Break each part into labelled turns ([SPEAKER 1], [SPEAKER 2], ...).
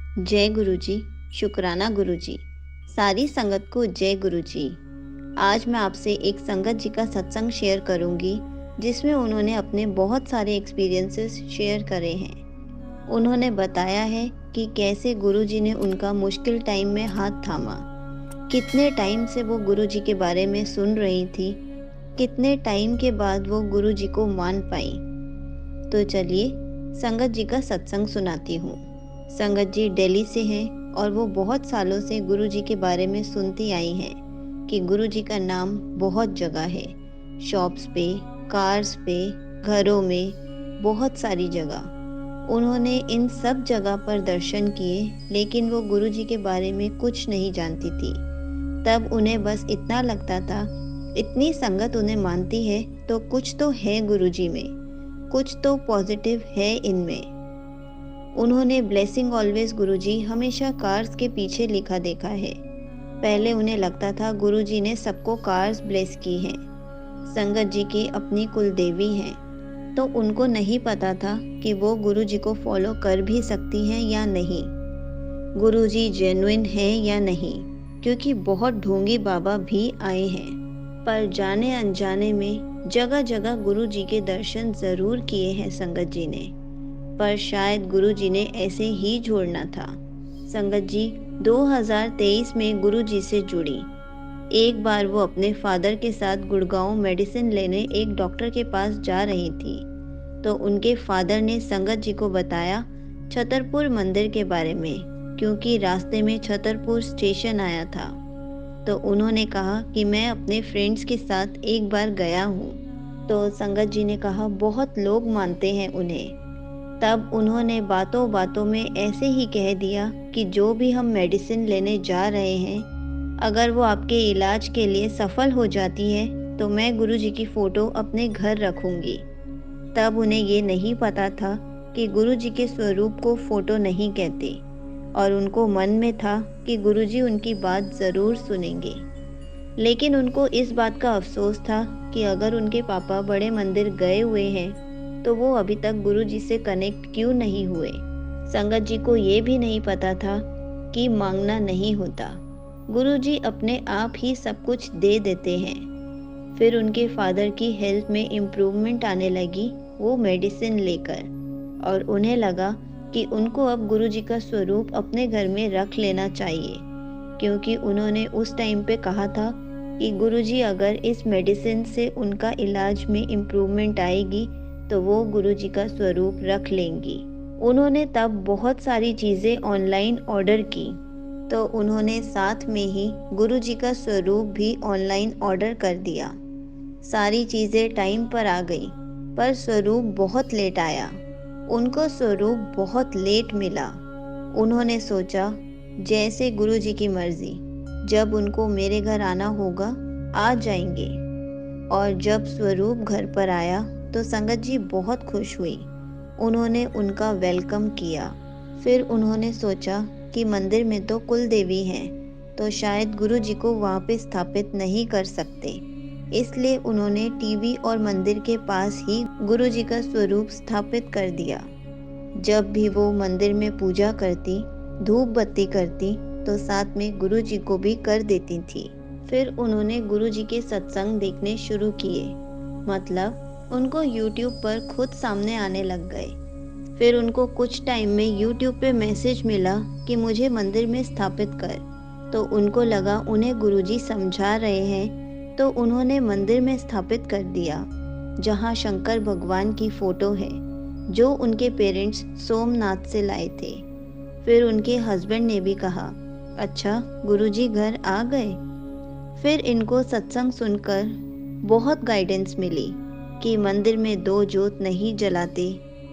[SPEAKER 1] जय गुरु जी। शुक्राना गुरु जी। सारी संगत को जय गुरु जी। आज मैं आपसे एक संगत जी का सत्संग शेयर करूंगी, जिसमें उन्होंने अपने बहुत सारे एक्सपीरियंसेस शेयर करे हैं। उन्होंने बताया है कि कैसे गुरु जी ने उनका मुश्किल टाइम में हाथ थामा, कितने टाइम से वो गुरु जी के बारे में सुन रही थी, कितने टाइम के बाद वो गुरु जी को मान पाई। तो चलिए संगत जी का सत्संग सुनाती हूँ। संगत जी दिल्ली से हैं और वो बहुत सालों से गुरु जी के बारे में सुनती आई हैं कि गुरु जी का नाम बहुत जगह है, शॉप्स पे, कार्स पे, घरों में, बहुत सारी जगह। उन्होंने इन सब जगह पर दर्शन किए, लेकिन वो गुरु जी के बारे में कुछ नहीं जानती थी। तब उन्हें बस इतना लगता था, इतनी संगत उन्हें मानती है तो कुछ तो है गुरु जी में, कुछ तो पॉजिटिव है इनमें। उन्होंने ब्लेसिंग ऑलवेज गुरुजी हमेशा कार्स के पीछे लिखा देखा है। पहले उन्हें लगता था गुरुजी ने सबको कार्स ब्लेस की हैं, संगत जी की अपनी कुल देवी हैं, तो उनको नहीं पता था कि वो गुरुजी को फॉलो कर भी सकती हैं या नहीं, गुरुजी जेन्युइन है या नहीं, क्योंकि बहुत ढोंगी बाबा भी आए हैं। पर जाने अनजाने में जगह जगह गुरुजी के दर्शन जरूर किए हैं संगत जी ने, पर शायद गुरु जी ने ऐसे ही छोड़ना था। संगत जी 2023 में गुरु जी से जुड़ी। एक बार वो अपने फादर के साथ गुड़गांव मेडिसिन लेने एक डॉक्टर के पास जा रही थी, तो उनके फादर ने संगत जी को बताया छतरपुर मंदिर के बारे में, क्योंकि रास्ते में छतरपुर स्टेशन आया था। तो उन्होंने कहा कि मैं अपने फ्रेंड्स के साथ एक बार गया हूँ। तो संगत जी ने कहा बहुत लोग मानते हैं उन्हें। तब उन्होंने बातों बातों में ऐसे ही कह दिया कि जो भी हम मेडिसिन लेने जा रहे हैं, अगर वो आपके इलाज के लिए सफल हो जाती है तो मैं गुरुजी की फ़ोटो अपने घर रखूंगी। तब उन्हें ये नहीं पता था कि गुरुजी के स्वरूप को फ़ोटो नहीं कहते, और उनको मन में था कि गुरुजी उनकी बात ज़रूर सुनेंगे। लेकिन उनको इस बात का अफसोस था कि अगर उनके पापा बड़े मंदिर गए हुए हैं तो वो अभी तक गुरु जी से कनेक्ट क्यों नहीं हुए। संगत जी को ये भी नहीं पता था कि मांगना नहीं होता, गुरु जी अपने आप ही सब कुछ दे देते हैं। फिर उनके फादर की हेल्थ में इम्प्रूवमेंट आने लगी, वो मेडिसिन लेकर, और उन्हें लगा कि उनको अब गुरु जी का स्वरूप अपने घर में रख लेना चाहिए, क्योंकि उन्होंने उस टाइम पे कहा था कि गुरुजी अगर इस मेडिसिन से उनका इलाज में इम्प्रूवमेंट आएगी तो वो गुरुजी का स्वरूप रख लेंगी। उन्होंने तब बहुत सारी चीज़ें ऑनलाइन ऑर्डर की, तो उन्होंने साथ में ही गुरुजी का स्वरूप भी ऑनलाइन ऑर्डर कर दिया। सारी चीज़ें टाइम पर आ गई, पर स्वरूप बहुत लेट आया। उनको स्वरूप बहुत लेट मिला। उन्होंने सोचा जैसे गुरुजी की मर्जी, जब उनको मेरे घर आना होगा आ जाएंगे। और जब स्वरूप घर पर आया तो संगत जी बहुत खुश हुई। उन्होंने उनका वेलकम किया। फिर उन्होंने सोचा कि मंदिर में तो कुल देवी हैं, तो शायद गुरु जी को वहाँ पे स्थापित नहीं कर सकते, इसलिए उन्होंने टीवी और मंदिर के पास ही गुरु जी का स्वरूप स्थापित कर दिया। जब भी वो मंदिर में पूजा करती, धूप बत्ती करती, तो साथ में गुरु जी को भी कर देती थी। फिर उन्होंने गुरु जी के सत्संग देखने शुरू किए, मतलब उनको यूट्यूब पर खुद सामने आने लग गए। फिर उनको कुछ टाइम में यूट्यूब पे मैसेज मिला कि मुझे मंदिर में स्थापित कर, तो उनको लगा उन्हें गुरु जी समझा रहे हैं, तो उन्होंने मंदिर में स्थापित कर दिया, जहाँ शंकर भगवान की फ़ोटो है, जो उनके पेरेंट्स सोमनाथ से लाए थे। फिर उनके हस्बैंड ने भी कहा, अच्छा गुरुजी घर आ गए। फिर इनको सत्संग सुनकर बहुत गाइडेंस मिली कि मंदिर में दो जोत नहीं जलाते,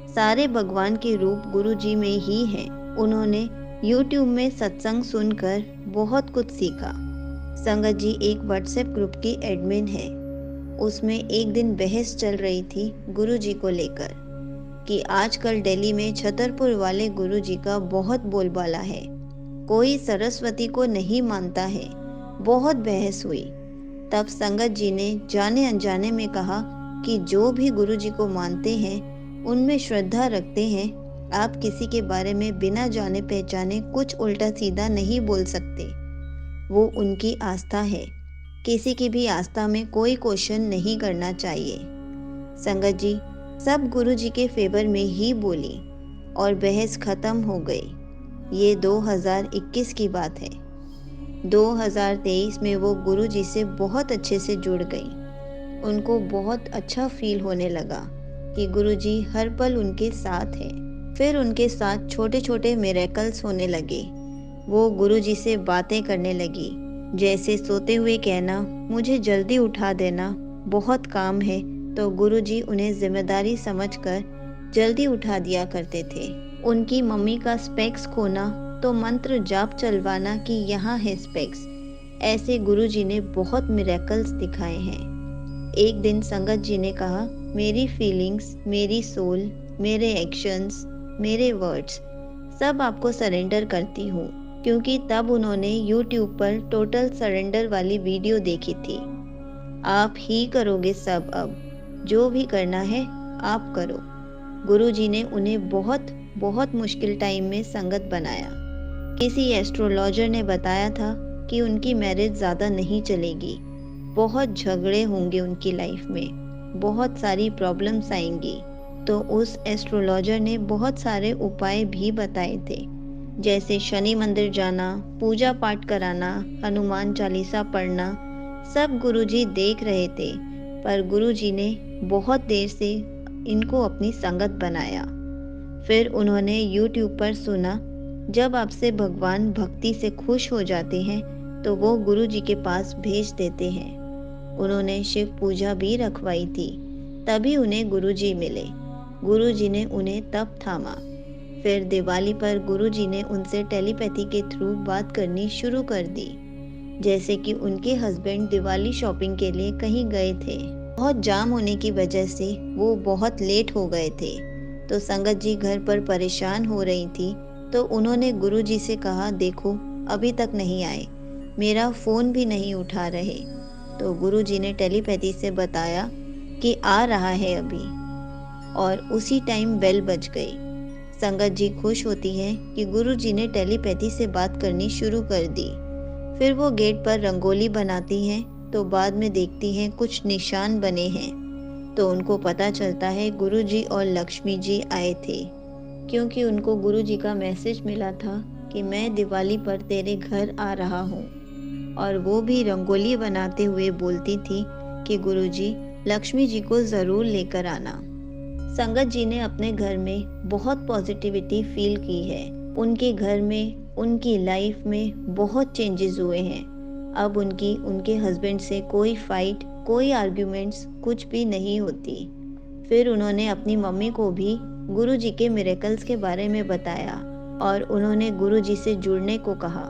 [SPEAKER 1] सारे भगवान के रूप गुरुजी में ही हैं। उन्होंने यूट्यूब में सत्संग सुनकर बहुत कुछ सीखा। संगत जी एक व्हाट्सएप ग्रुप की एडमिन है। उसमें एक दिन बहस चल रही थी गुरुजी को लेकर कि आजकल दिल्ली में छतरपुर वाले गुरुजी का बहुत बोलबाला है, कोई सरस्वती को नहीं मानता है। बहुत बहस हुई। तब संगत जी ने जाने अनजाने में कहा कि जो भी गुरुजी को मानते हैं, उनमें श्रद्धा रखते हैं, आप किसी के बारे में बिना जाने पहचाने कुछ उल्टा सीधा नहीं बोल सकते। वो उनकी आस्था है। किसी की भी आस्था में कोई क्वेश्चन नहीं करना चाहिए। संगत जी सब गुरु जी के फेवर में ही बोली और बहस खत्म हो गई। ये 2021 की बात है। 2023 में वो गुरु जी से बहुत अच्छे से जुड़ गई। उनको बहुत अच्छा फील होने लगा कि गुरु जी हर पल उनके साथ हैं। फिर उनके साथ छोटे छोटे मिरेकल्स होने लगे। वो गुरु जी से बातें करने लगी, जैसे सोते हुए कहना, मुझे जल्दी उठा देना, बहुत काम है। तो गुरु जी उन्हें जिम्मेदारी समझकर जल्दी उठा दिया करते थे। उनकी मम्मी का स्पेक्स खोना तो मंत्र जाप चलवाना कि यहाँ है स्पेक्स। ऐसे गुरु जी ने बहुत मिरेकल्स दिखाए हैं। एक दिन संगत जी ने कहा, मेरी फीलिंग्स, मेरी सोल, मेरे एक्शंस, मेरे वर्ड्स सब आपको सरेंडर करती हूँ। क्योंकि तब उन्होंने YouTube पर टोटल सरेंडर वाली वीडियो देखी थी। आप ही करोगे सब, अब जो भी करना है आप करो। गुरु जी ने उन्हें बहुत बहुत मुश्किल टाइम में संगत बनाया। किसी एस्ट्रोलॉजर ने बताया था कि उनकी मैरिज ज़्यादा नहीं चलेगी, बहुत झगड़े होंगे उनकी लाइफ में, बहुत सारी प्रॉब्लम्स आएंगी। तो उस एस्ट्रोलॉजर ने बहुत सारे उपाय भी बताए थे, जैसे शनि मंदिर जाना, पूजा पाठ कराना, हनुमान चालीसा पढ़ना। सब गुरुजी देख रहे थे, पर गुरुजी ने बहुत देर से इनको अपनी संगत बनाया। फिर उन्होंने YouTube पर सुना, जब आपसे भगवान भक्ति से खुश हो जाते हैं तो वो गुरु जी के पास भेज देते हैं। उन्होंने शिव पूजा भी रखवाई थी, तभी उन्हें गुरु जी मिले। गुरु जी ने उन्हें तब थामा। फिर दिवाली पर गुरु जी ने उनसे टेलीपैथी के थ्रू बात करनी शुरू कर दी। जैसे कि उनके हस्बैंड दिवाली शॉपिंग के लिए कहीं गए थे। बहुत जाम होने की वजह से वो बहुत लेट हो गए थे। तो संगत जी घर पर परेशान हो रही थी। तो उन्होंने गुरु जी से कहा, देखो अभी तक नहीं आए, मेरा फ़ोन भी नहीं उठा रहे। तो गुरु जी ने टेलीपैथी से बताया कि आ रहा है अभी, और उसी टाइम बेल बज गई। संगत जी खुश होती हैं कि गुरु जी ने टेलीपैथी से बात करनी शुरू कर दी। फिर वो गेट पर रंगोली बनाती हैं, तो बाद में देखती हैं कुछ निशान बने हैं। तो उनको पता चलता है गुरु जी और लक्ष्मी जी आए थे, क्योंकि उनको गुरु जी का मैसेज मिला था कि मैं दिवाली पर तेरे घर आ रहा हूँ। और वो भी रंगोली बनाते हुए बोलती थी कि गुरु जी लक्ष्मी जी को ज़रूर लेकर आना। संगत जी ने अपने घर में बहुत पॉजिटिविटी फील की है। उनके घर में, उनकी लाइफ में बहुत चेंजेस हुए हैं। अब उनके हस्बैंड से कोई फाइट, कोई आर्ग्यूमेंट्स कुछ भी नहीं होती। फिर उन्होंने अपनी मम्मी को भी गुरु जी के मिरेकल्स के बारे में बताया और उन्होंने गुरु जी से जुड़ने को कहा।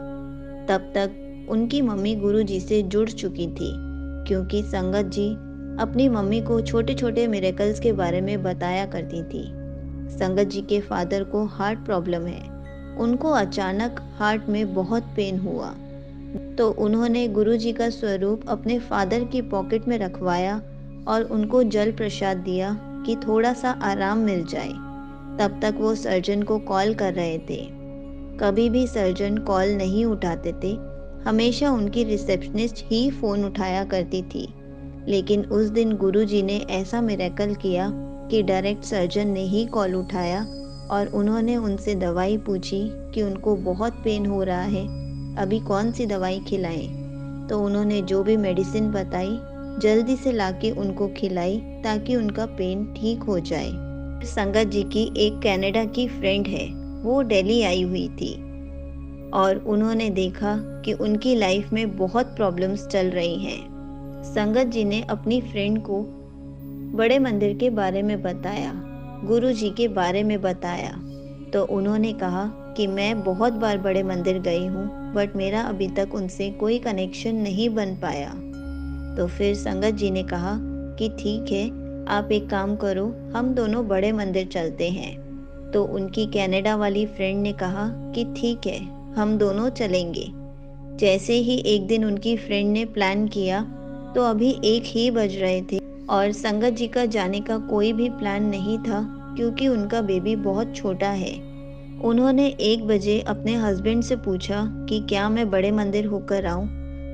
[SPEAKER 1] तब तक उनकी मम्मी गुरु जी से जुड़ चुकी थी, क्योंकि संगत जी अपनी मम्मी को छोटे छोटे मिरेकल्स के बारे में बताया करती थी। संगत जी के फादर को हार्ट प्रॉब्लम है। उनको अचानक हार्ट में बहुत पेन हुआ, तो उन्होंने गुरु जी का स्वरूप अपने फादर की पॉकेट में रखवाया और उनको जल प्रसाद दिया कि थोड़ा सा आराम मिल जाए। तब तक वो सर्जन को कॉल कर रहे थे। कभी भी सर्जन कॉल नहीं उठाते थे, हमेशा उनकी रिसेप्शनिस्ट ही फ़ोन उठाया करती थी। लेकिन उस दिन गुरुजी ने ऐसा मिरेकल किया कि डायरेक्ट सर्जन ने ही कॉल उठाया और उन्होंने उनसे दवाई पूछी कि उनको बहुत पेन हो रहा है, अभी कौन सी दवाई खिलाएं। तो उन्होंने जो भी मेडिसिन बताई जल्दी से लाके उनको खिलाई ताकि उनका पेन ठीक हो जाए। संगत जी की एक कनाडा की फ्रेंड है, वो दिल्ली आई हुई थी और उन्होंने देखा कि उनकी लाइफ में बहुत प्रॉब्लम्स चल रही हैं। संगत जी ने अपनी फ्रेंड को बड़े मंदिर के बारे में बताया, गुरु जी के बारे में बताया। तो उन्होंने कहा कि मैं बहुत बार बड़े मंदिर गई हूँ, बट मेरा अभी तक उनसे कोई कनेक्शन नहीं बन पाया। तो फिर संगत जी ने कहा कि ठीक है, आप एक काम करो, हम दोनों बड़े मंदिर चलते हैं। तो उनकी कनाडा वाली फ्रेंड ने कहा कि ठीक है, हम दोनों चलेंगे। जैसे ही एक दिन उनकी फ्रेंड ने प्लान किया, तो अभी 1 ही बज रहे थे और संगत जी का जाने का कोई भी प्लान नहीं था क्योंकि उनका बेबी बहुत छोटा है। उन्होंने 1 बजे अपने हस्बैंड से पूछा कि क्या मैं बड़े मंदिर होकर आऊं?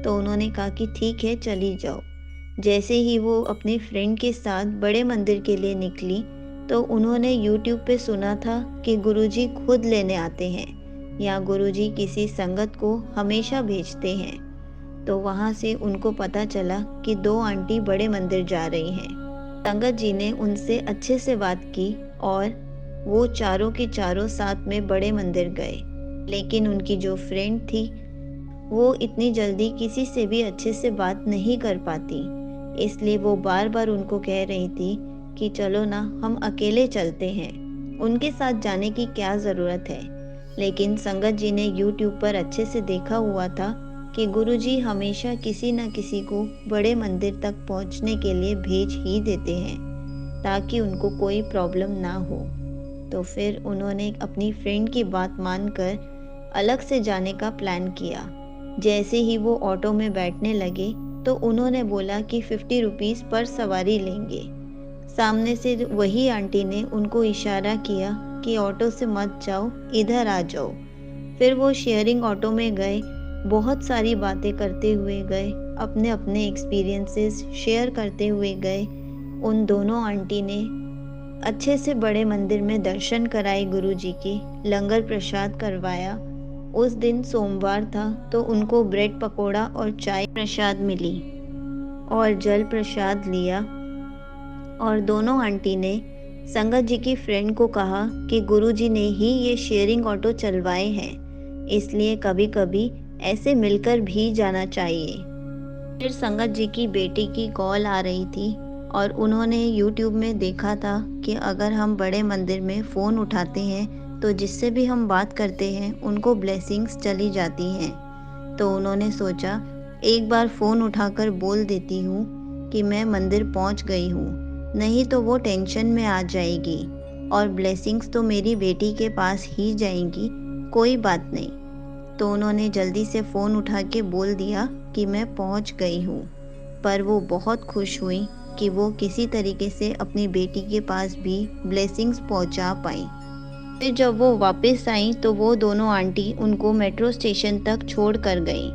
[SPEAKER 1] तो उन्होंने कहा कि ठीक है, चली जाओ। जैसे ही वो अपने फ्रेंड के साथ बड़े मंदिर के लिए निकली, तो उन्होंने यूट्यूब पे सुना था कि गुरुजी खुद लेने आते हैं या गुरुजी किसी संगत को हमेशा भेजते हैं। तो वहाँ से उनको पता चला कि 2 आंटी बड़े मंदिर जा रही हैं। संगत जी ने उनसे अच्छे से बात की और वो चारों के चारों साथ में बड़े मंदिर गए। लेकिन उनकी जो फ्रेंड थी, वो इतनी जल्दी किसी से भी अच्छे से बात नहीं कर पाती, इसलिए वो बार बार उनको कह रही थी कि चलो ना, हम अकेले चलते हैं, उनके साथ जाने की क्या ज़रूरत है। लेकिन संगत जी ने यूट्यूब पर अच्छे से देखा हुआ था कि गुरुजी हमेशा किसी न किसी को बड़े मंदिर तक पहुंचने के लिए भेज ही देते हैं, ताकि उनको कोई प्रॉब्लम ना हो। तो फिर उन्होंने अपनी फ्रेंड की बात मानकर अलग से जाने का प्लान किया। जैसे ही वो ऑटो में बैठने लगे, तो उन्होंने बोला कि 50 रुपीज़ पर सवारी लेंगे। सामने से वही आंटी ने उनको इशारा किया कि ऑटो से मत जाओ, इधर आ जाओ। फिर वो शेयरिंग ऑटो में गए, बहुत सारी बातें करते हुए गए, अपने अपने एक्सपीरियंसेस शेयर करते हुए गए। उन दोनों आंटी ने अच्छे से बड़े मंदिर में दर्शन कराए गुरुजी के, लंगर प्रसाद करवाया। उस दिन सोमवार था, तो उनको ब्रेड पकोड़ा और चाय प्रसाद मिली और जल प्रसाद लिया। और दोनों आंटी ने संगत जी की फ्रेंड को कहा कि गुरुजी ने ही ये शेयरिंग ऑटो चलवाए हैं, इसलिए कभी कभी ऐसे मिलकर भी जाना चाहिए। फिर संगत जी की बेटी की कॉल आ रही थी और उन्होंने यूट्यूब में देखा था कि अगर हम बड़े मंदिर में फ़ोन उठाते हैं, तो जिससे भी हम बात करते हैं उनको ब्लेसिंग्स चली जाती हैं। तो उन्होंने सोचा, एक बार फ़ोन उठाकर बोल देती हूँ कि मैं मंदिर पहुँच गई हूँ, नहीं तो वो टेंशन में आ जाएगी और ब्लेसिंग्स तो मेरी बेटी के पास ही जाएंगी, कोई बात नहीं। तो उन्होंने जल्दी से फ़ोन उठा के बोल दिया कि मैं पहुँच गई हूँ। पर वो बहुत खुश हुई कि वो किसी तरीके से अपनी बेटी के पास भी ब्लेसिंग्स पहुँचा पाई। फिर जब वो वापस आई, तो वो दोनों आंटी उनको मेट्रो स्टेशन तक छोड़ कर गई।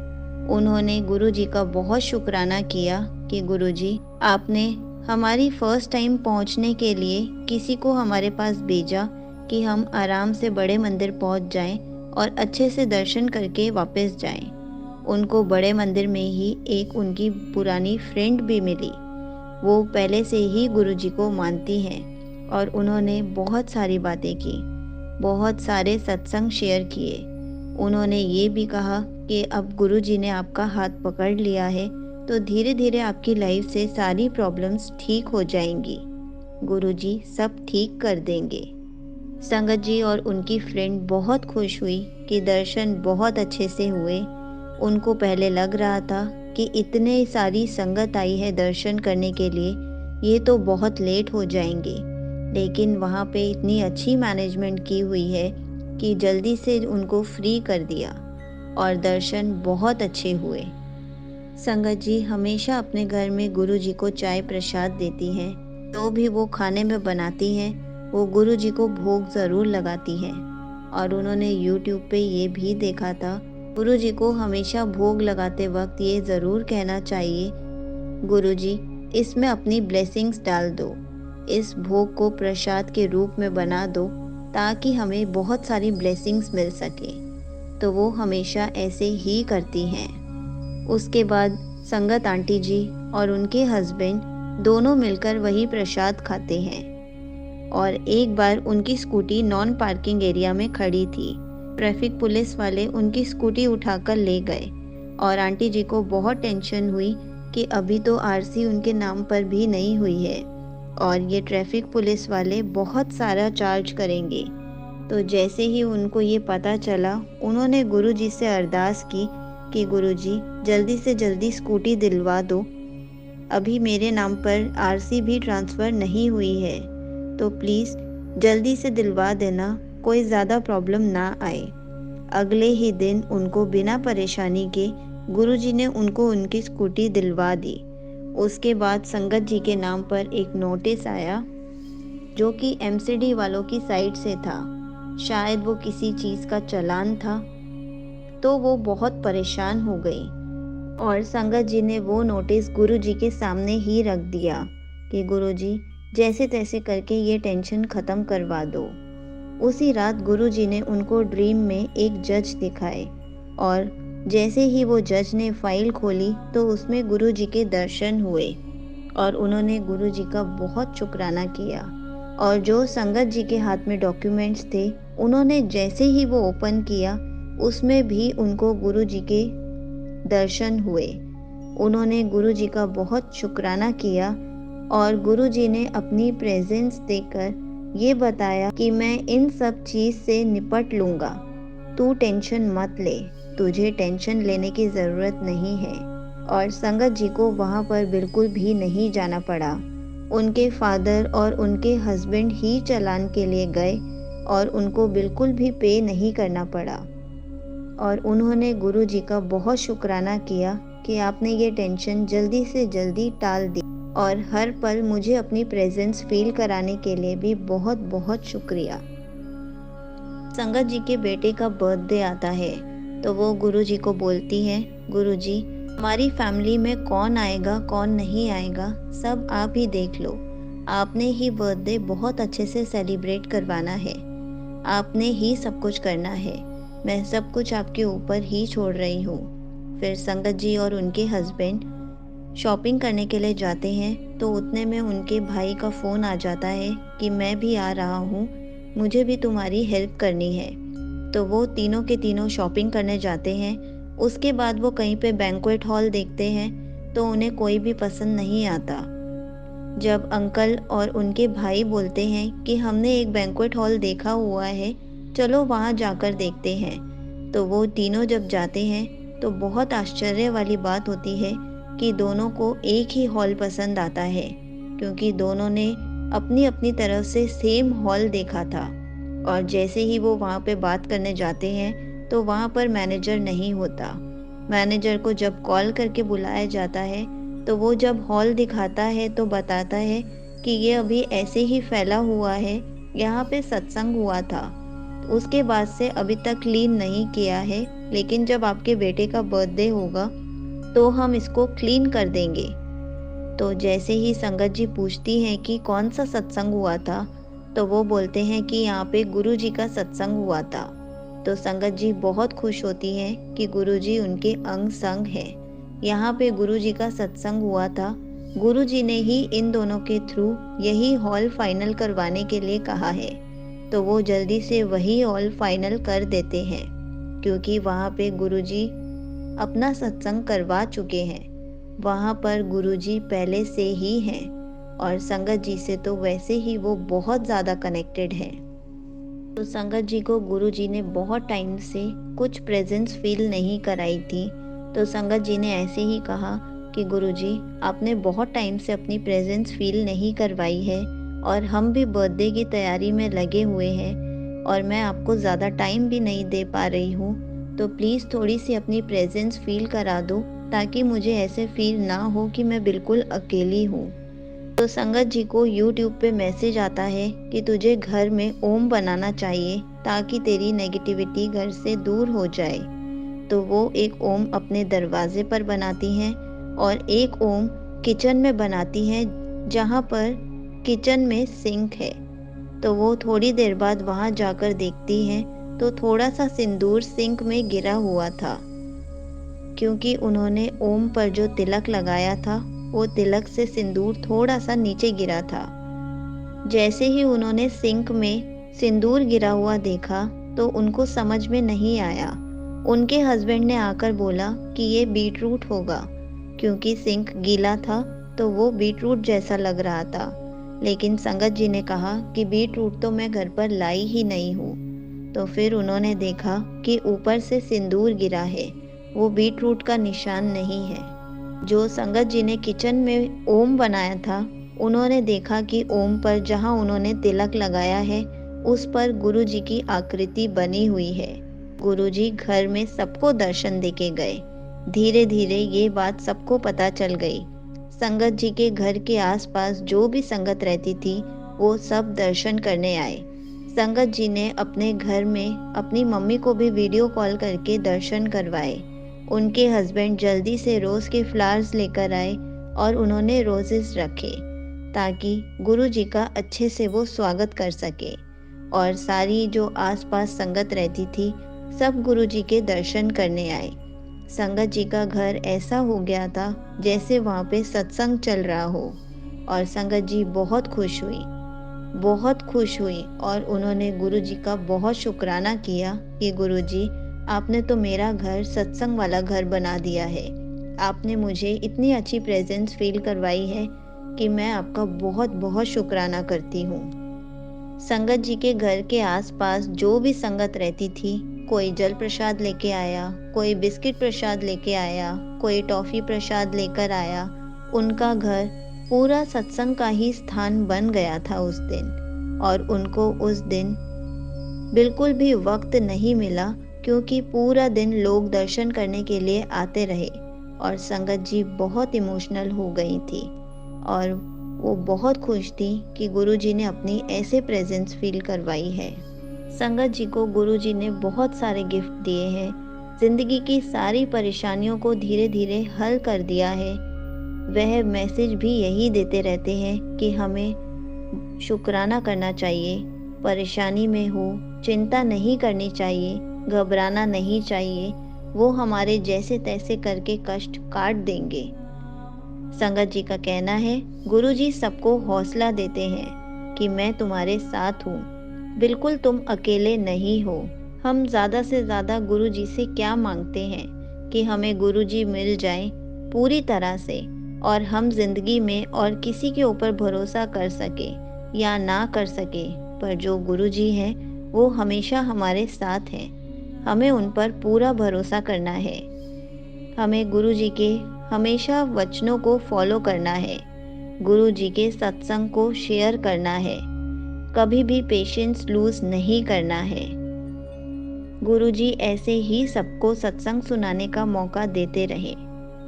[SPEAKER 1] उन्होंने गुरुजी का बहुत शुक्राना किया कि गुरुजी, आपने हमारी फर्स्ट टाइम पहुंचने के लिए किसी को हमारे पास भेजा कि हम आराम से बड़े मंदिर पहुंच जाएं और अच्छे से दर्शन करके वापस जाएं। उनको बड़े मंदिर में ही एक उनकी पुरानी फ्रेंड भी मिली। वो पहले से ही गुरुजी को मानती हैं और उन्होंने बहुत सारी बातें की, बहुत सारे सत्संग शेयर किए। उन्होंने ये भी कहा कि अब गुरुजी ने आपका हाथ पकड़ लिया है, तो धीरे धीरे आपकी लाइफ से सारी प्रॉब्लम्स ठीक हो जाएंगी, गुरुजी सब ठीक कर देंगे। संगत जी और उनकी फ्रेंड बहुत खुश हुई कि दर्शन बहुत अच्छे से हुए। उनको पहले लग रहा था कि इतने सारी संगत आई है दर्शन करने के लिए, ये तो बहुत लेट हो जाएंगे, लेकिन वहाँ पे इतनी अच्छी मैनेजमेंट की हुई है कि जल्दी से उनको फ्री कर दिया और दर्शन बहुत अच्छे हुए। संगत जी हमेशा अपने घर में गुरुजी को चाय प्रसाद देती हैं, तो भी वो खाने में बनाती हैं, वो गुरुजी को भोग ज़रूर लगाती हैं। और उन्होंने यूट्यूब पे ये भी देखा था, गुरुजी को हमेशा भोग लगाते वक्त ये ज़रूर कहना चाहिए, गुरुजी इसमें अपनी ब्लेसिंग्स डाल दो, इस भोग को प्रसाद के रूप में बना दो, ताकि हमें बहुत सारी ब्लेसिंग्स मिल सके। तो वो हमेशा ऐसे ही करती हैं। उसके बाद संगत आंटी जी और उनके हस्बैंड दोनों मिलकर वही प्रसाद खाते हैं। और एक बार उनकी स्कूटी नॉन पार्किंग एरिया में खड़ी थी। ट्रैफिक पुलिस वाले उनकी स्कूटी उठाकर ले गए और आंटी जी को बहुत टेंशन हुई कि अभी तो आरसी उनके नाम पर भी नहीं हुई है और ये ट्रैफिक पुलिस वाले बहुत सारा चार्ज करेंगे। तो जैसे ही उनको ये पता चला, उन्होंने गुरुजी से अरदास की कि गुरुजी जल्दी से जल्दी स्कूटी दिलवा दो, अभी मेरे नाम पर आरसी भी ट्रांसफ़र नहीं हुई है, तो प्लीज़ जल्दी से दिलवा देना, कोई ज़्यादा प्रॉब्लम ना आए। अगले ही दिन उनको बिना परेशानी के गुरुजी ने उनको उनकी स्कूटी दिलवा दी। उसके बाद संगत जी के नाम पर एक नोटिस आया जो कि एमसीडी वालों की साइड से था। शायद वो किसी चीज़ का चालान था। तो वो बहुत परेशान हो गई और संगत जी ने वो नोटिस गुरुजी के सामने ही रख दिया कि गुरुजी, जैसे तैसे करके ये टेंशन ख़त्म करवा दो। उसी रात गुरुजी ने उनको ड्रीम में एक जज दिखाए और जैसे ही वो जज ने फाइल खोली तो उसमें गुरुजी के दर्शन हुए और उन्होंने गुरुजी का बहुत शुक्राना किया। और जो संगत जी के हाथ में डॉक्यूमेंट्स थे, उन्होंने जैसे ही वो ओपन किया, उसमें भी उनको गुरुजी के दर्शन हुए। उन्होंने गुरुजी का बहुत शुक्राना किया और गुरुजी ने अपनी प्रेजेंस देकर ये बताया कि मैं इन सब चीज़ से निपट लूँगा, तू टेंशन मत ले, तुझे टेंशन लेने की ज़रूरत नहीं है। और संगत जी को वहाँ पर बिल्कुल भी नहीं जाना पड़ा। उनके फादर और उनके हस्बैंड ही चालान के लिए गए और उनको बिल्कुल भी पे नहीं करना पड़ा। और उन्होंने गुरुजी का बहुत शुक्राना किया कि आपने ये टेंशन जल्दी से जल्दी टाल दी और हर पल मुझे अपनी प्रेजेंस फील कराने के लिए भी बहुत बहुत शुक्रिया। संगत जी के बेटे का बर्थडे आता है तो वो गुरुजी को बोलती है, गुरुजी, हमारी फैमिली में कौन आएगा कौन नहीं आएगा सब आप ही देख लो। आपने ही बर्थडे बहुत अच्छे से सेलिब्रेट करवाना है, आपने ही सब कुछ करना है, मैं सब कुछ आपके ऊपर ही छोड़ रही हूँ। फिर संगत जी और उनके हस्बैंड शॉपिंग करने के लिए जाते हैं तो उतने में उनके भाई का फ़ोन आ जाता है कि मैं भी आ रहा हूँ, मुझे भी तुम्हारी हेल्प करनी है। तो वो तीनों के तीनों शॉपिंग करने जाते हैं। उसके बाद वो कहीं पे बैंक्वेट हॉल देखते हैं तो उन्हें कोई भी पसंद नहीं आता। जब अंकल और उनके भाई बोलते हैं कि हमने एक बैंक्वेट हॉल देखा हुआ है, चलो वहाँ जाकर देखते हैं, तो वो तीनों जब जाते हैं तो बहुत आश्चर्य वाली बात होती है कि दोनों को एक ही हॉल पसंद आता है, क्योंकि दोनों ने अपनी अपनी तरफ से सेम हॉल देखा था। और जैसे ही वो वहाँ पे बात करने जाते हैं तो वहाँ पर मैनेजर नहीं होता। मैनेजर को जब कॉल करके बुलाया जाता है तो वो जब हॉल दिखाता है तो बताता है कि ये अभी ऐसे ही फैला हुआ है, यहाँ पे सत्संग हुआ था, उसके बाद से अभी तक क्लीन नहीं किया है, लेकिन जब आपके बेटे का बर्थडे होगा तो हम इसको क्लीन कर देंगे। तो जैसे ही संगत जी पूछती हैं कि कौन सा सत्संग हुआ था, तो वो बोलते हैं कि यहाँ पे गुरुजी का सत्संग हुआ था। तो संगत जी बहुत खुश होती हैं कि गुरुजी उनके अंग संग है। यहाँ पे गुरुजी का सत्संग हुआ था, गुरुजी ने ही इन दोनों के थ्रू यही हॉल फाइनल करवाने के लिए कहा है। तो वो जल्दी से वही हॉल फाइनल कर देते हैं, क्योंकि वहाँ पे गुरुजी अपना सत्संग करवा चुके हैं। वहाँ पर गुरुजी पहले से ही हैं और संगत जी से तो वैसे ही वो बहुत ज़्यादा कनेक्टेड हैं। तो संगत जी को गुरुजी ने बहुत टाइम से कुछ प्रेजेंस फील नहीं कराई थी। तो संगत जी ने ऐसे ही कहा कि गुरुजी, आपने बहुत टाइम से अपनी प्रेजेंस फील नहीं करवाई है और हम भी बर्थडे की तैयारी में लगे हुए हैं और मैं आपको ज़्यादा टाइम भी नहीं दे पा रही हूँ, तो प्लीज़ थोड़ी सी अपनी प्रेजेंस फील करा दो ताकि मुझे ऐसे फील ना हो कि मैं बिल्कुल अकेली हूँ। तो संगत जी को YouTube पे मैसेज आता है कि तुझे घर में ओम बनाना चाहिए ताकि तेरी नेगेटिविटी घर से दूर हो जाए। तो वो एक ओम अपने दरवाजे पर बनाती हैं और एक ओम किचन में बनाती हैं, जहाँ पर किचन में सिंक है। तो वो थोड़ी देर बाद वहाँ जाकर देखती हैं तो थोड़ा सा सिंदूर सिंक में गिरा हुआ था, क्योंकि उन्होंने ओम पर जो तिलक लगाया था वो तिलक से सिंदूर थोड़ा सा नीचे गिरा था। जैसे ही उन्होंने सिंक में सिंदूर गिरा हुआ देखा तो उनको समझ में नहीं आया। उनके हस्बैंड ने आकर बोला कि ये बीटरूट होगा, क्योंकि सिंक गीला था तो वो बीटरूट जैसा लग रहा था। लेकिन संगत जी ने कहा कि बीटरूट तो मैं घर पर लाई ही नहीं हूँ। तो फिर उन्होंने देखा कि ऊपर से सिंदूर गिरा है, वो बीटरूट का निशान नहीं है। जो संगत जी ने किचन में ओम बनाया था, उन्होंने देखा कि ओम पर जहाँ उन्होंने तिलक लगाया है उस पर गुरु जी की आकृति बनी हुई है। गुरु जी घर में सबको दर्शन देके गए। धीरे धीरे ये बात सबको पता चल गई। संगत जी के घर के आसपास जो भी संगत रहती थी वो सब दर्शन करने आए। संगत जी ने अपने घर में अपनी मम्मी को भी वीडियो कॉल करके दर्शन करवाए। उनके हस्बैंड जल्दी से रोज़ के फ्लावर्स लेकर आए और उन्होंने रोजेस रखे ताकि गुरु जी का अच्छे से वो स्वागत कर सके। और सारी जो आसपास संगत रहती थी सब गुरु जी के दर्शन करने आए। संगत जी का घर ऐसा हो गया था जैसे वहाँ पे सत्संग चल रहा हो। और संगत जी बहुत खुश हुई और उन्होंने गुरु जी का बहुत शुक्राना किया कि गुरु जी आपने तो मेरा घर सत्संग वाला घर बना दिया है। आपने मुझे इतनी अच्छी प्रेजेंस फील करवाई है कि मैं आपका बहुत बहुत शुक्राना करती हूँ। संगत जी के घर के आसपास जो भी संगत रहती थी, कोई जल प्रसाद लेके आया, कोई बिस्किट प्रसाद लेके आया, कोई टॉफ़ी प्रसाद लेकर आया। उनका घर पूरा सत्संग का ही स्थान बन गया था उस दिन। और उनको उस दिन बिल्कुल भी वक्त नहीं मिला क्योंकि पूरा दिन लोग दर्शन करने के लिए आते रहे। और संगत जी बहुत इमोशनल हो गई थी और वो बहुत खुश थी कि गुरुजी ने अपनी ऐसे प्रेजेंस फील करवाई है। संगत जी को गुरुजी ने बहुत सारे गिफ्ट दिए हैं, जिंदगी की सारी परेशानियों को धीरे धीरे हल कर दिया है। वह मैसेज भी यही देते रहते हैं कि हमें शुक्राना करना चाहिए, परेशानी में हो चिंता नहीं करनी चाहिए, घबराना नहीं चाहिए, वो हमारे जैसे तैसे करके कष्ट काट देंगे। संगत जी का कहना है गुरुजी सबको हौसला देते हैं कि मैं तुम्हारे साथ हूँ, बिल्कुल तुम अकेले नहीं हो। हम ज़्यादा से ज़्यादा गुरुजी से क्या मांगते हैं कि हमें गुरुजी मिल जाए पूरी तरह से और हम जिंदगी में और किसी के ऊपर भरोसा कर सके या ना कर सके, पर जो गुरुजी हैं वो हमेशा हमारे साथ हैं। हमें उन पर पूरा भरोसा करना है। हमें गुरुजी के हमेशा वचनों को फॉलो करना है, गुरुजी के सत्संग को शेयर करना है, कभी भी पेशेंस लूज नहीं करना है। गुरुजी ऐसे ही सबको सत्संग सुनाने का मौका देते रहे।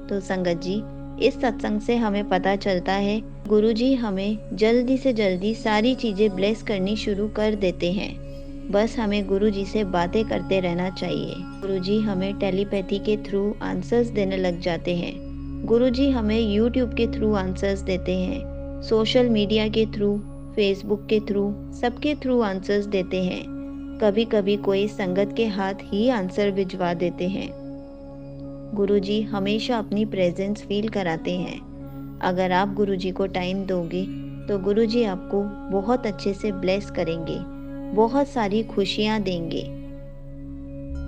[SPEAKER 1] तो संगत जी, इस सत्संग से हमें पता चलता है गुरुजी हमें जल्दी से जल्दी सारी चीज़ें ब्लेस करनी शुरू कर देते हैं। बस हमें गुरुजी से बातें करते रहना चाहिए। गुरुजी हमें टेलीपैथी के थ्रू आंसर्स देने लग जाते हैं। गुरुजी हमें यूट्यूब के थ्रू आंसर्स देते हैं, सोशल मीडिया के थ्रू, फेसबुक के थ्रू, सबके थ्रू आंसर्स देते हैं। कभी कभी कोई संगत के हाथ ही आंसर भिजवा देते हैं। गुरुजी हमेशा अपनी प्रेजेंस फील कराते हैं। अगर आप गुरुजी को टाइम दोगे तो गुरुजी आपको बहुत अच्छे से ब्लेस करेंगे, बहुत सारी खुशियाँ देंगे।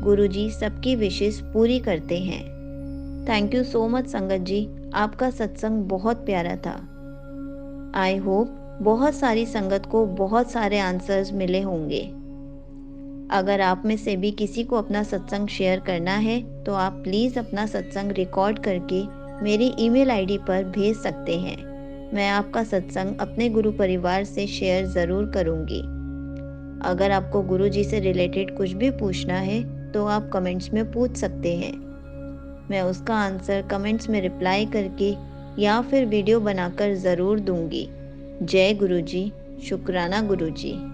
[SPEAKER 1] गुरुजी सबकी विशेष पूरी करते हैं। थैंक यू सो मच संगत जी, आपका सत्संग बहुत प्यारा था। आई होप बहुत सारी संगत को बहुत सारे आंसर्स मिले होंगे। अगर आप में से भी किसी को अपना सत्संग शेयर करना है तो आप प्लीज़ अपना सत्संग रिकॉर्ड करके मेरी ईमेल आईडी पर भेज सकते हैं। मैं आपका सत्संग अपने गुरु परिवार से शेयर ज़रूर करूँगी। अगर आपको गुरुजी से रिलेटेड कुछ भी पूछना है तो आप कमेंट्स में पूछ सकते हैं। मैं उसका आंसर कमेंट्स में रिप्लाई करके या फिर वीडियो बनाकर ज़रूर दूंगी। जय गुरुजी, शुक्राना गुरुजी।